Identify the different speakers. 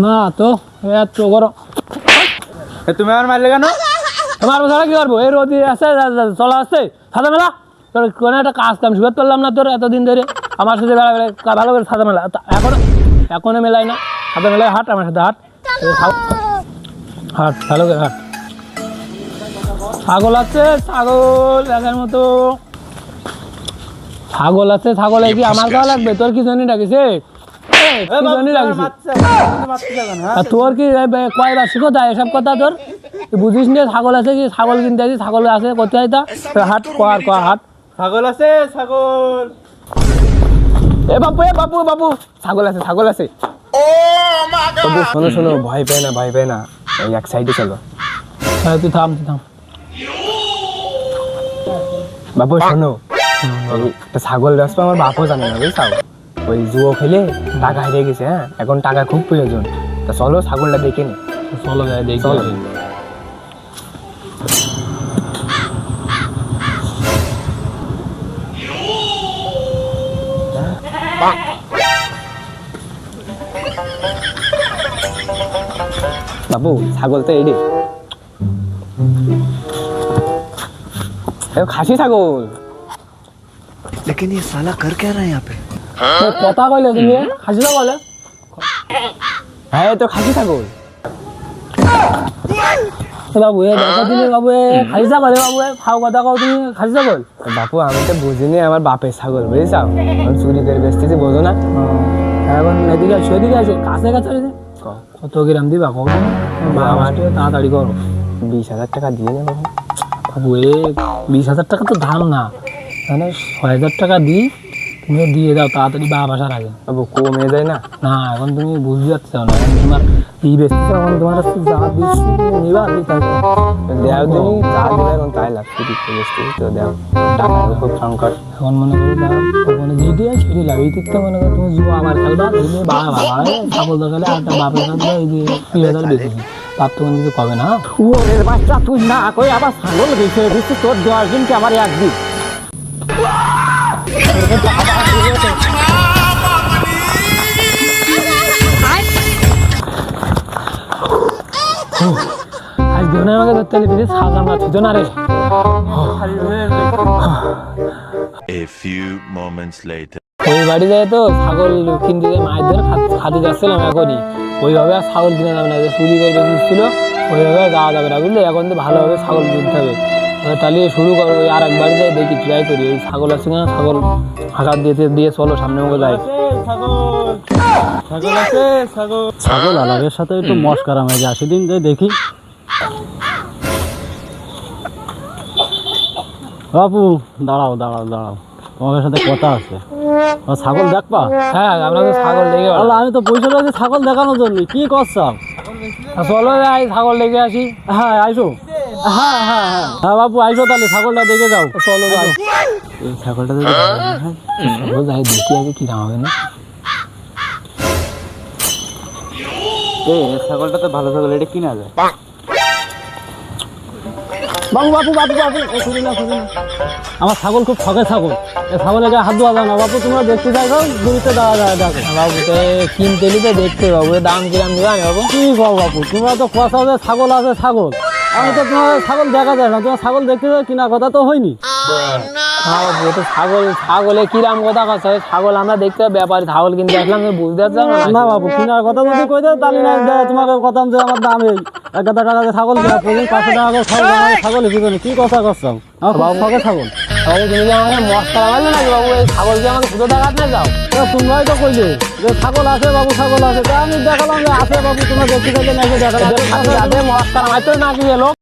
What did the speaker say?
Speaker 1: না তো এত গরম।
Speaker 2: তুমি আমার মারলে কেন?
Speaker 1: তোমার ছাড়া কি করবো? এই রোদি আছে, চলা আসছে সাদা মেলা। তোর কোনো একটা কাজ কাম শুরু করলাম না তোর এতদিন ধরে আমার সাথে বেলা বেলা ভালো করে সাদা মেলা। এখনো মেলাই না সাদা মেলায়। হাট আমার সাথে হাট হাট ভালো করে হাট। ছাগল আছে, ছাগল দেখার মতো ছাগল আছে। ছাগল কি আমার খাওয়া লাগবে? তোর কি জন্য ডাকিছে? তোর কি কয়বার শিখো যায় এসব কথা? তোর বুঝিস নি ছাগল আছে কি? ছাগল কিনতে আসি, ছাগল আছে কোথায়? হাট কর হাট।
Speaker 2: ছাগল আছে, ছাগল।
Speaker 1: এ বাবু, এ বাবু, বাবু ছাগল আছে, ছাগল আছে।
Speaker 3: বাবু শোনো শোনো, ভয় পেয়ে না, ভয় পেয়ে না, ওই এক সাইডে চলো।
Speaker 1: তুই থাম, তুই থাম।
Speaker 3: বাবু শোনো, এই একটা ছাগল রাস্তা আমার বাপও জানে না, বুঝছো? ওই জুয়ো খেলে টাকা হেরে গেছে। হ্যাঁ, এখন টাকা খুব প্রয়োজন। তা চলো ছাগলটা দেখে নি।
Speaker 1: চলো যাই দেখি।
Speaker 3: চলো। বাবু ছাগল তো এডি, খাসি ছাগল।
Speaker 4: लेकिन ये साला कर क्या रहा है यहाँ पे?
Speaker 1: কথা কইলে তুমি খাসি ছাগল?
Speaker 3: হ্যাঁ তো খাসি ছাগল।
Speaker 1: বাবু এ দেখা দিলে বাবু খাসি ছাগল। বাবু খাও কথা কও তুমি খাসি ছাগল?
Speaker 3: বাপু আমি তো বুঝিনি আমার বাপের ছাগল, বুঝেছাও? চুরি করে বেচতেছি, বোঝো না?
Speaker 1: এখন এদিকে আসো, এদিকে আসো, কাছে কাছে কত গ্রাম দিবা কও? তাড়াতাড়ি করো।
Speaker 3: 20,000 টাকা দিয়ে নেবো।
Speaker 1: বাবু 20,000 টাকা তো দাম না, মানে 6,000 টাকা দিই, তুমি দিয়ে দাও তাড়াতাড়ি বাপ আসার আগে।
Speaker 3: বাবু কমে যায় না?
Speaker 1: না এখন তুমি বুঝতে যাচ্ছ না, এখন তোমার এই বেচতে এখন তোমার যা বেশি নিবা দিতে হবে।
Speaker 3: দেও তুমি যা দেবে এখন তাই লাগছে, দিতে বেচতেছি তো দেও। টাকার খুব সংকট।
Speaker 1: এখন মনে করো ওখানে যেটি আছে সেটি লাগে। এই দিকটা মনে করো তুমি যুব আবার খেলবা, তুমি বাবা ছাগল দেখালে আরেকটা বাপের কাছে এই যে 3,000 বেঁচেছি, তার তো কিছু কবে না।
Speaker 2: ওরে বাচ্চা, তুই না কই আবার ছাগল বেঁচে দিচ্ছি। তোর 10 দিন কি আমার একদিন?
Speaker 1: আজকে মনে হয় আমাকে ধরতে পেরেছি, ছাগল না ছিল না রে।
Speaker 5: A few moments later.
Speaker 1: ওই বাড়ি যায় তো ছাগল কিনতে যায়, মায়ের ধরে খাতে যাচ্ছিলাম এখনই। ওইভাবে আর ছাগল কিনে যাবে না, যে চুরি করে বেঁচেছিল ওইভাবে যাওয়া যাবে না, বুঝলি? এখন তো ভালোভাবে ছাগল কিনতে হবে। তাহলে শুরু করো, ওই আর এক বাড়ি যাই দেখি, ট্রাই করি। ওই ছাগল আছে না, ছাগল হাঁকা দিয়ে চলো সামনে মুখে যাই।
Speaker 2: ছাগল আছে, ছাগল।
Speaker 6: ছাগল আলাগের সাথে একটু মস্কারা হয়ে যায়, সেদিন যাই দেখি। বাপু দাঁড়াও দাঁড়াও দাঁড়াও, তোমাদের সাথে কথা আছে। ছাগল দেখবা?
Speaker 1: হ্যাঁ আমরা তো ছাগল লেগে
Speaker 6: আল্লাহ, আমি তো পয়সা লাগছে ছাগল দেখানোর জন্য। কি করছো?
Speaker 1: চলো যাই ছাগল লেগে আসি।
Speaker 6: হ্যাঁ আইসো। হ্যাঁ হ্যাঁ হ্যাঁ হ্যাঁ বাপু আইসো, তাহলে ছাগলটা দেখে যাও।
Speaker 1: চলো যাই।
Speaker 6: এই ছাগলটা দেখে
Speaker 1: চলো যাই দেখি আগে কি দাম হবে না।
Speaker 2: ছাগলটা তো ভালো ছাগল, এটা কিনা যায়।
Speaker 6: বাবু বাপু বাপু বাপু শুনি না, শুনি না। আমার ছাগল খুব শখের ছাগল, এই ছাগলের গায়ে হাত দেওয়া যায় না। বাপু তোমরা দেখতে চাইছো, দূরিতে দেওয়া যায় দেখো।
Speaker 1: বাবু তো কিনতে নিতে দেখতে বাবু, দাম কিরাম দিবা না বাবু?
Speaker 6: কি কও বাপু, তোমরা তো কথা যে ছাগল আছে ছাগল, আমি তো তোমার ছাগল দেখা যায় না। তোমার ছাগল দেখতে যাও, কিনা কথা তো হয়নি।
Speaker 1: হ্যাঁ বাবু তো ছাগলে কিরাম কথা কথা, ছাগল আমরা দেখতে ব্যাপারী ছাগল কিনতে আসলাম, তুমি বুঝতে পারছো
Speaker 6: না বাবু, কিনার কথা যদি কই দাও তাহলে না তোমাকে কথা যে আমার দাম এই 1,000 টাকা দিয়ে ছাগল কিনা, প্রতিদিন 500 টাকা করে ছাগল হিসেবে। কি কথা করছো? আমার বাবু শখের ছাগল।
Speaker 1: বাবু তুমি কি আমাকে মস্কারা মারলে নাকি বাবু? এই ছাগল কি আমাকে শুধু দেখাত না যাও?
Speaker 6: তোমরাই তো কইলে যে ছাগল আছে বাবু, ছাগল আছে, তা আমি দেখালাম যে আছে বাবু। তোমরা দেখতে চাইলে নাকি দেখালাম।
Speaker 1: মস্কারা মারতো নাকি লোক?